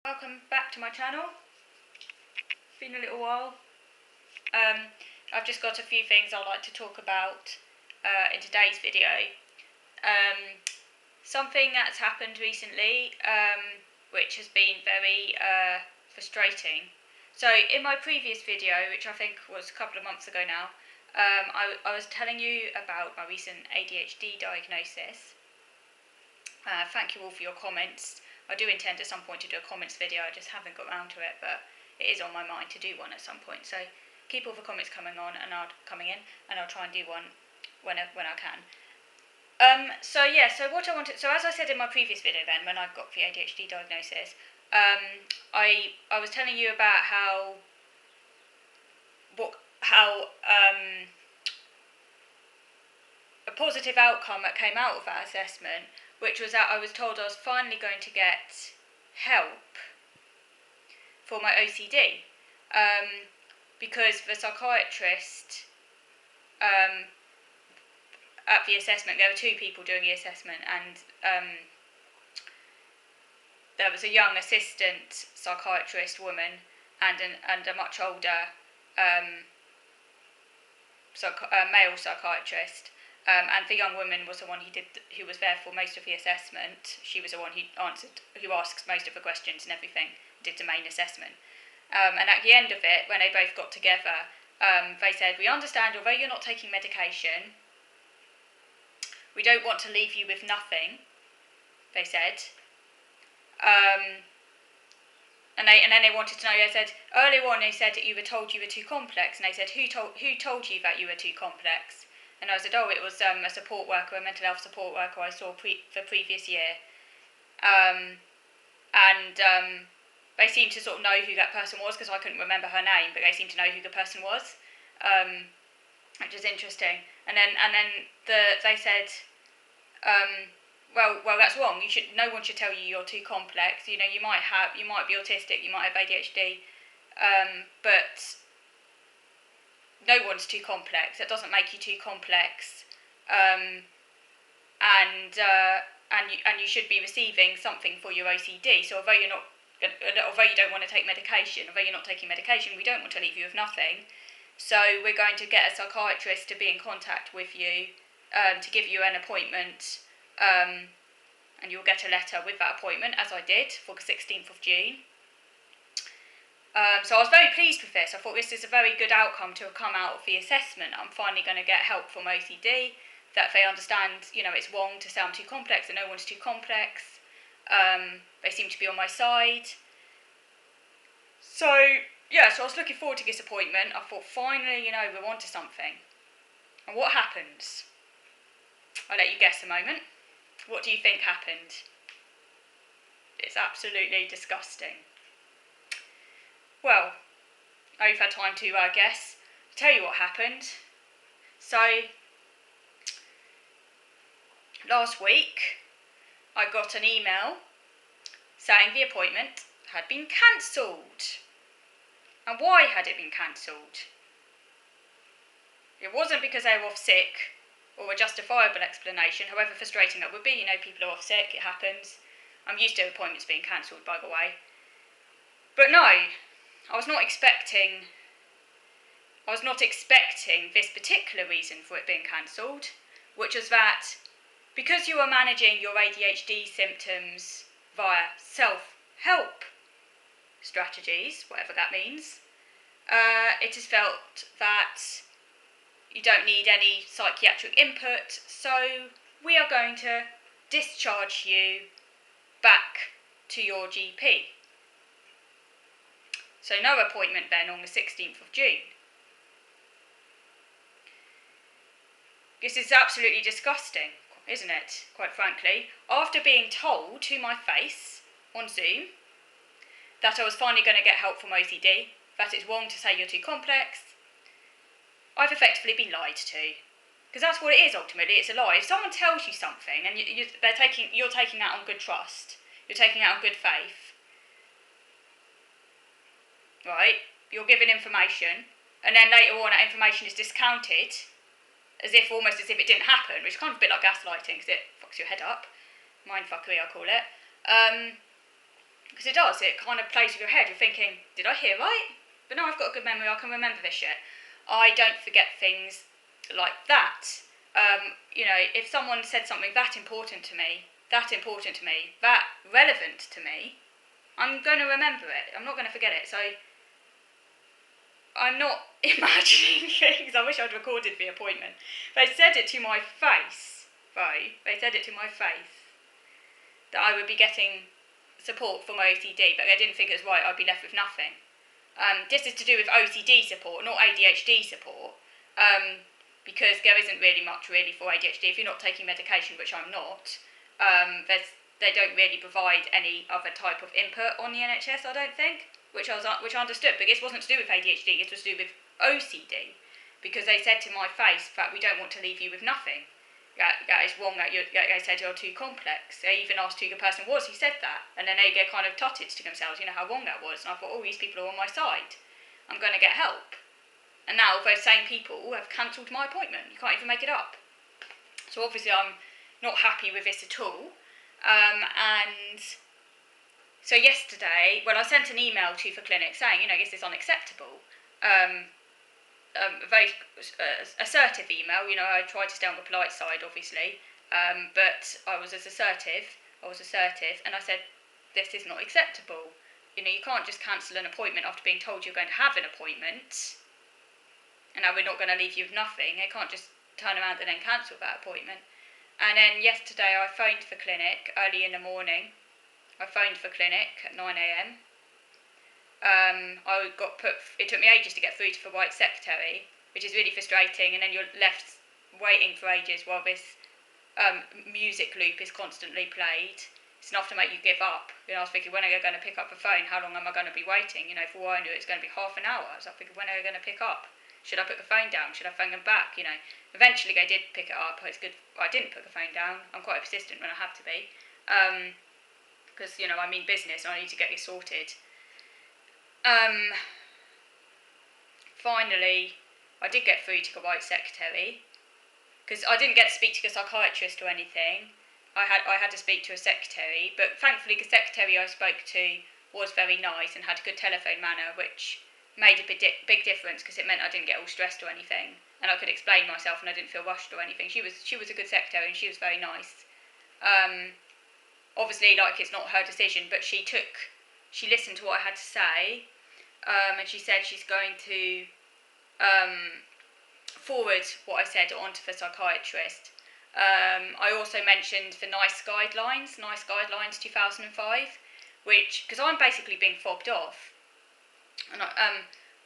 Welcome back to my channel. Been a little while. I've just got a few things I'd like to talk about in today's video. Something that's happened recently, which has been very frustrating. So in my previous video, which I think was a couple of months ago now, I was telling you about my recent ADHD diagnosis. Thank you all for your comments. I do intend at some point to do a comments video, I just haven't got around to it, but it is on my mind to do one at some point. So keep all the comments coming in, and I'll try and do one when I can. So as I said in my previous video then, when I got the ADHD diagnosis, I was telling you about how a positive outcome that came out of that assessment, which was that I was told I was finally going to get help for my OCD, because the psychiatrist at the assessment, there were two people doing the assessment, and there was a young assistant psychiatrist woman and a much older male psychiatrist. And the young woman was the one who was there for most of the assessment. She was the one who asked most of the questions and everything, did the main assessment. And at the end of it, when they both got together, they said, "We understand, although you're not taking medication, we don't want to leave you with nothing," they said. And then they wanted to know, they said, earlier on they said that you were told you were too complex, and they said, who told you that you were too complex? And I said, it was a support worker, a mental health support worker I saw the previous year. They seemed to sort of know who that person was, because I couldn't remember her name, but they seemed to know who the person was, which is interesting. And then they said, well, that's wrong. No one should tell you you're too complex. You know, you might be autistic, you might have ADHD, but no one's too complex. It doesn't make you too complex, and you should be receiving something for your OCD. So although you don't want to take medication, although you're not taking medication, we don't want to leave you with nothing. So we're going to get a psychiatrist to be in contact with you, to give you an appointment, and you'll get a letter with that appointment, as I did, for the 16th of June. So I was very pleased with this. I thought this is a very good outcome to have come out of the assessment. I'm finally going to get help from OCD, that they understand, it's wrong to say I'm too complex, that no one's too complex. They seem to be on my side. So I was looking forward to this appointment. I thought, finally, we're on to something. And what happens? I'll let you guess a moment. What do you think happened? It's absolutely disgusting. Well, I've had time to guess. I'll tell you what happened. So, last week, I got an email saying the appointment had been cancelled. And why had it been cancelled? It wasn't because they were off sick, or a justifiable explanation, however frustrating that would be. People are off sick, it happens. I'm used to appointments being cancelled, by the way. But no, I was not expecting this particular reason for it being cancelled, which was that because you are managing your ADHD symptoms via self-help strategies, whatever that means, it is felt that you don't need any psychiatric input, so we are going to discharge you back to your GP. So no appointment then on the 16th of June. This is absolutely disgusting, isn't it? Quite frankly. After being told to my face on Zoom that I was finally going to get help from OCD, that it's wrong to say you're too complex, I've effectively been lied to. Because that's what it is ultimately, it's a lie. If someone tells you something and you're taking that on good trust, you're taking that on good faith, right? You're given information, and then later on that information is discounted, almost as if it didn't happen, which is kind of a bit like gaslighting, because it fucks your head up. Mindfuckery, I call it. Because it does, it kind of plays with your head. You're thinking, did I hear right? But no, I've got a good memory, I can remember this shit. I don't forget things like that. If someone said something that important to me, that relevant to me, I'm going to remember it. I'm not going to forget it. So I'm not imagining things. I wish I'd recorded the appointment. They said it to my face, right? They said it to my face that I would be getting support for my OCD, but they didn't think it was right. I'd be left with nothing. This is to do with OCD support, not ADHD support, because there isn't really much for ADHD. If you're not taking medication, which I'm not, they don't really provide any other type of input on the NHS, I don't think, which I understood. But this wasn't to do with ADHD, it was to do with OCD, because they said to my face that we don't want to leave you with nothing. That is wrong, they said you're too complex. They even asked who the person was who said that, and then they get kind of tutted to themselves, how wrong that was. And I thought, these people are on my side. I'm going to get help. And now those same people have cancelled my appointment. You can't even make it up. So obviously I'm not happy with this at all. And so yesterday, I sent an email to the clinic saying, this is unacceptable. A very assertive email. I tried to stay on the polite side, obviously, but I was assertive, and I said, this is not acceptable. You can't just cancel an appointment after being told you're going to have an appointment, and now we're not going to leave you with nothing. They can't just turn around and then cancel that appointment. And then yesterday I phoned the clinic early in the morning. I phoned the clinic at 9 a.m. It took me ages to get through to the right secretary, which is really frustrating, and then you're left waiting for ages while this music loop is constantly played. It's enough to make you give up. I was thinking, when are they going to pick up the phone? How long am I going to be waiting? For all I knew, it's going to be half an hour. I was thinking, when are they going to pick up? Should I put the phone down? Should I phone them back? Eventually they did pick it up. It's good I didn't put the phone down. I'm quite persistent when I have to be. Because, I mean business and I need to get this sorted. Finally, I did get through to the right secretary, because I didn't get to speak to the psychiatrist or anything. I had to speak to a secretary, but thankfully the secretary I spoke to was very nice and had a good telephone manner, which made a big difference, because it meant I didn't get all stressed or anything, and I could explain myself and I didn't feel rushed or anything. She was a good secretary and she was very nice. Obviously, it's not her decision, but she listened to what I had to say. And she said she's going to forward what I said onto the psychiatrist. I also mentioned the NICE guidelines 2005, which, because I'm basically being fobbed off. And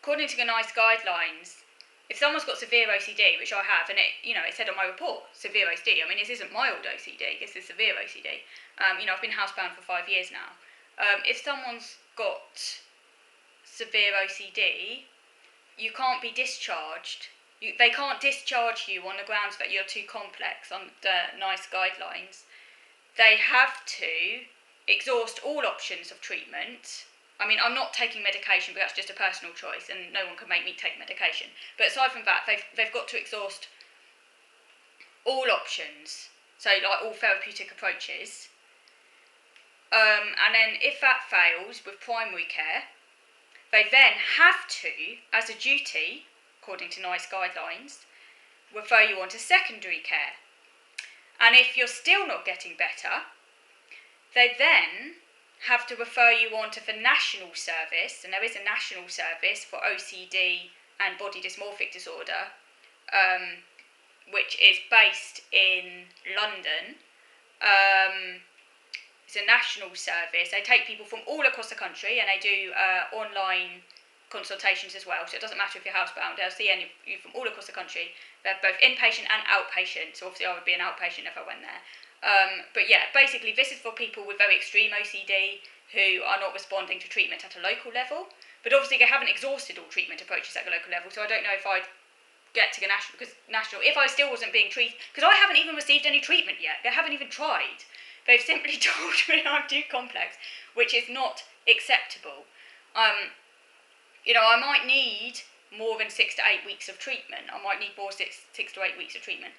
according to the NICE guidelines, if someone's got severe OCD, which I have, and it said on my report, severe OCD. I mean, this isn't mild OCD, this is severe OCD. I've been housebound for 5 years now. If someone's got severe OCD, you can't be discharged. They can't discharge you on the grounds that you're too complex under NICE guidelines. They have to exhaust all options of treatment. I mean, I'm not taking medication, but that's just a personal choice, and no one can make me take medication. But aside from that, they've got to exhaust all options, so all therapeutic approaches. And then if that fails with primary care, they then have to, as a duty, according to NICE guidelines, refer you on to secondary care. And if you're still not getting better, they then have to refer you on to the national service, and there is a national service for OCD and body dysmorphic disorder, which is based in London. It's a national service. They take people from all across the country, and they do online consultations as well. So it doesn't matter if you're housebound, they'll see you from all across the country. They're both inpatient and outpatient, so obviously I would be an outpatient if I went there. But yeah, basically this is for people with very extreme OCD who are not responding to treatment at a local level. But obviously they haven't exhausted all treatment approaches at the local level, so I don't know if I'd get to the national, because if I still wasn't being treated, because I haven't even received any treatment yet. They haven't even tried. They've simply told me I'm too complex, which is not acceptable. I might need more than 6 to 8 weeks of treatment. I might need more 6 to 8 weeks of treatment,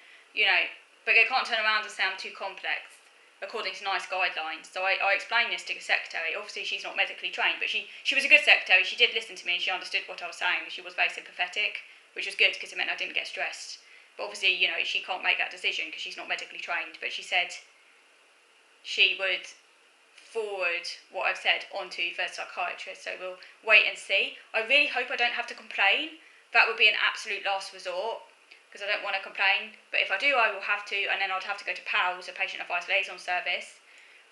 but they can't turn around and say I'm too complex. according to NICE guidelines. So I explained this to the secretary. Obviously, she's not medically trained, but she was a good secretary. She did listen to me, and she understood what I was saying, and she was very sympathetic, which was good because it meant I didn't get stressed. But obviously, she can't make that decision because she's not medically trained. But she said she would forward what I've said onto the psychiatrist, so we'll wait and see. I really hope I don't have to complain. That would be an absolute last resort, because I don't want to complain. But if I do, I will have to, and then I'd have to go to PALS, a Patient Advice Liaison Service.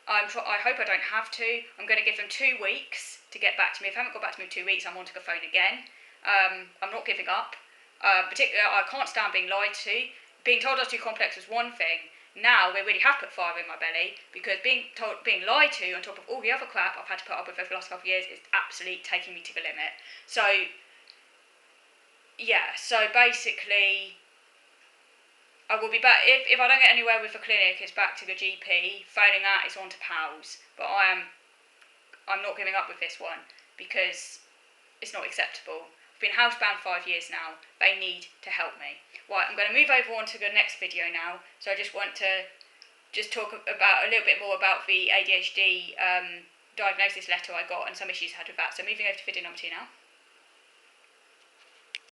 I hope I don't have to. I'm going to give them 2 weeks to get back to me. If they haven't got back to me in 2 weeks, I'm on to the phone again. I'm not giving up. Particularly, I can't stand being lied to. Being told I was too complex was one thing. Now they really have put fire in my belly, because being lied to on top of all the other crap I've had to put up with over the last couple of years is absolutely taking me to the limit. So yeah, so basically I will be back. If I don't get anywhere with the clinic, it's back to the GP. Failing that, it's on to PALS. But I'm not giving up with this one, because it's not acceptable. I've been housebound 5 years now. They need to help me. Right, I'm going to move over on to the next video now. So I just want to talk about a little bit more about the ADHD diagnosis letter I got and some issues I had with that. So moving over to video number 2 now.